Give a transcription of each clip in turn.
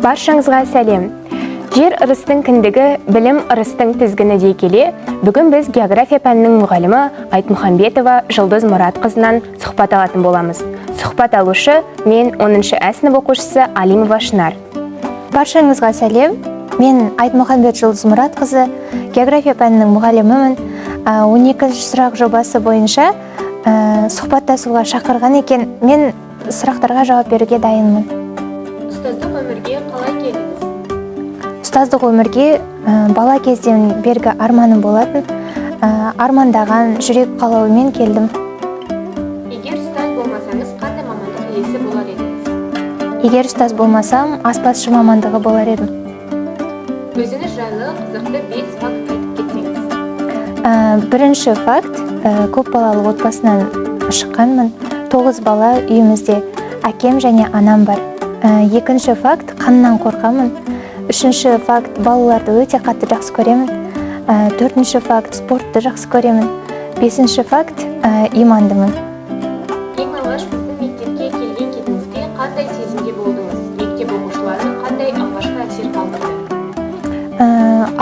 Баршаңызға сәлем. Жер ырыстың кіндігі, білім ырыстың тізгіні дей келе, бүгін біз география пәнінің мұғалімі Айтмұхамбетова Жұлдыз Мұратқызынан сұхбат алатын боламыз. Сұхбат алушы мен 10-шы Ә сынып оқушысы Алимова Шынар. Баршаңызға сәлем. Мен Айтмұхамбет Жұлдыз Мұратқызы, география пәнінің мұғалімімін. 12-ші сұрақ жобасы бойынша сұхбаттасуға шақырған екен. Мен сұрақтарға жауап беруге дайынмын. Ұстаздық өмірге қалай келдіңіз? Ұстаздық өмірге бала кезден бергі арманым болатын. Армандаған жүрек қалауымен келдім. Егер ұстаз болмасаңыз, қандай мамандық иесі болар едіңіз? Егер ұстаз болмасам, аспазшы мамандығы болар едім. Өзіңіз жайлы қызықты 5 факт айтып кетсеңіз. Бірінші факт, көп балалы отбасынан шыққанмын. 9 бала үйімізде, әкем және анам бар. Екінші факт, қаннан қорқамын. Үшінші факт, балаларды өте қатты жақсы көремін. Төртінші факт, спортты жақсы көремін. Бесінші факт, имандымын. Ең алғаш біздің мектепке келген кезіңізде қандай сезімде болдыңыз? Мектеп оқушылары қандай алғашқы әсер қалдырды?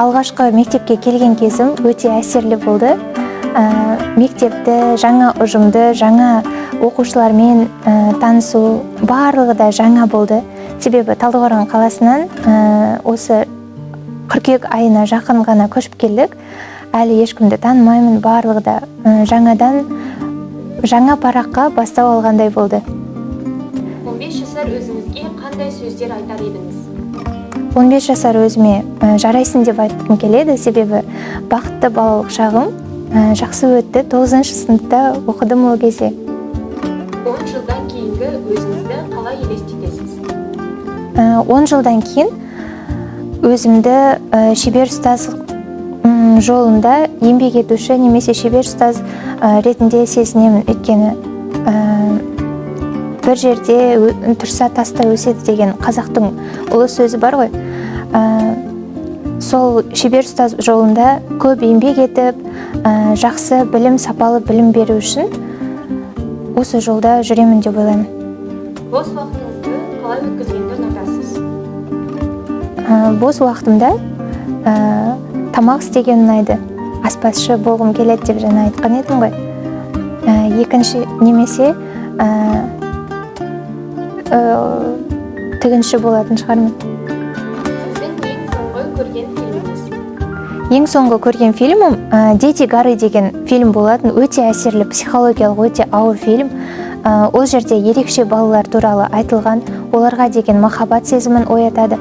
Алғашқы мектепке келген кезім өте әсерлі болды. Мектепті, жаңа ұжымды, жаңа оқушылармен танысу барлығы да жаңа болды. Себебі Талдықорған қаласынан осы қыркүйек айына жақын ғана көшіп келдік. Әлі ешкімді танымаймын, барлығы да жаңадан жаңа параққа бастау алғандай болды. 15 жасар өзіңізге қандай сөздер айтар едіңіз? 15 жасар өзіме жарайсың деп айтқым келеді, себебі бақытты балалық шағым жақсы өтті. 9-шы сыныпта оқыдым ол кезде. 10 жылдан кейінгі өзіңізді қалай елестетесіз? 10 жылдан кейін өзімді шебер ұстаз жолында еңбек етуші немесе шебер ұстаз ретінде сезінемін. Өйткені бір жерде тұрса таста өседі деген қазақтың ұлы сөзі бар ғой. Сол шебер ұстаз жолында көп еңбек етіп, жақсы білім, сапалы білім беру үшін осы жолда жүремін деп ойлаймын. Бос уақытыңызды қалай өткізгенді ұнатасыз? Бос уақытымда тамақ істеген ұнайды. Аспазшы болғым келеді деп жаңа айтқан едім ғой. Екінші немесе тігінші болатын шығармын. Сіздің ең соңғы көрген фильміңіз? Ең соңғы көрген фильмім «Дети горы» деген фильм болатын. Өте әсерлі, психологиялық, өте ауыр фильм. Ол жерде ерекше балалар туралы айтылған, оларға деген махаббат сезімін оятады.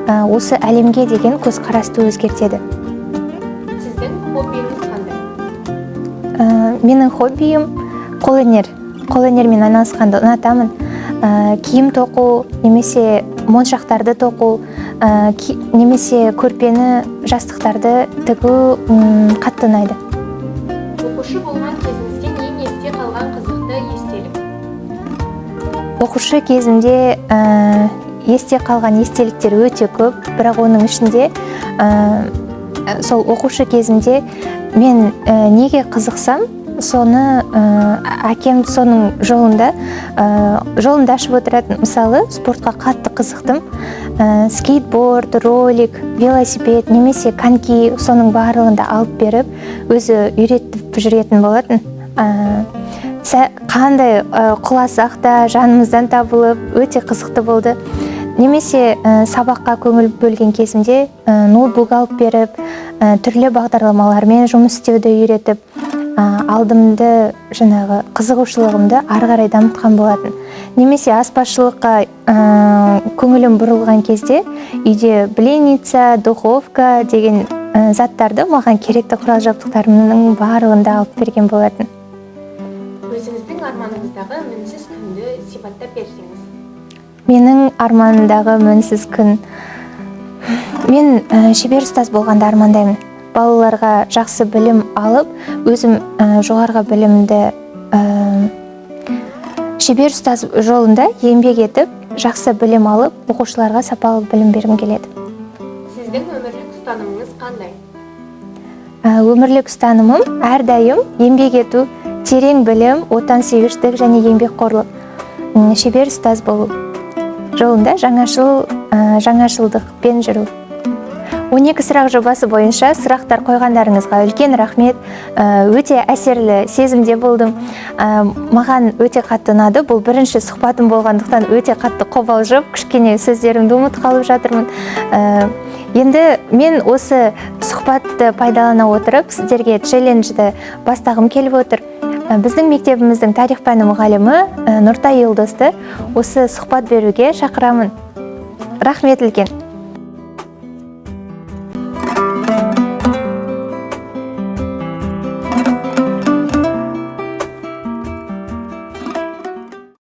Осы әлемге деген көзқарасты өзгертеді. Сіздің хоббиіңіз қандай? Менің хоббиім қолөнер. Қолөнермен айналысқанды ұнатамын. Киім тоқу, немесе моншақтарды тоқу, немесе көрпені, жастықтарды тігу қатты ұнайды. Оқушы болған кезіңізден ең есте қалған қызықты естелік? Оқушы кезімде есте қалған естеліктер өте көп, бірақ оның ішінде сол оқушы кезімде мен неге қызықсам, соны әкем соның жолында ашып отыратын. Мысалы, спортқа қатты қызықтым. Скейтборд, ролик, велосипед, немесе коньки, соның барлығында алып беріп, өзі үйретіп жүретін болатын. Қандай құласақ та жанымыздан табылып, өте қызықты болды. Немесе сабаққа көңіл бөлген кезімде ноутбук алып беріп, түрлі бағдарламалармен жұмыс істеуді үйретіп, алдымды жаңағы қызығушылығымды ары қарай дамытқан болатын. Немесе аспазшылыққа көңілім бұрылған кезде үйде блинница, духовка деген заттарды маған керекті құрал жабдықтарымның барлығында алып берген болатын. Өзіңіздің арманыңыздағы мінсіз күнді сипаттап берсеңіз? Менің арманымдағы мінсіз күн. Мен шебер ұстаз болғанды армандаймын. Балаларға жақсы білім алып, өзім жоғарғы білімді шебер ұстаз жолында еңбек етіп, жақсы білім алып, оқушыларға сапалы білім бергім келеді. Сіздің өмірлік ұстанымыңыз қандай? Өмірлік ұстанымым әрдайым еңбек ету, терең білім, отансүйгіштік және еңбекқорлық. Шебер ұстаз болу. жолында жаңашылдықпен жүру. 12 сұрақ жобасы бойынша сұрақтар қойғандарыңызға үлкен рахмет. Өте әсерлі сезімде болдым. Маған өте қатты ұнады. Бұл бірінші сұхбатым болғандықтан өте қатты қобалжып, кішкене сөздерімді ұмытып қалып жатырмын. Енді мен осы сұхбатты пайдалана отырып, сіздерге челленджді бастағым келіп отыр. Біздің мектебіміздің тарих пәні мұғалімі Нұртай Елдосты осы сұхбат беруге шақырамын. Рахмет үлкен.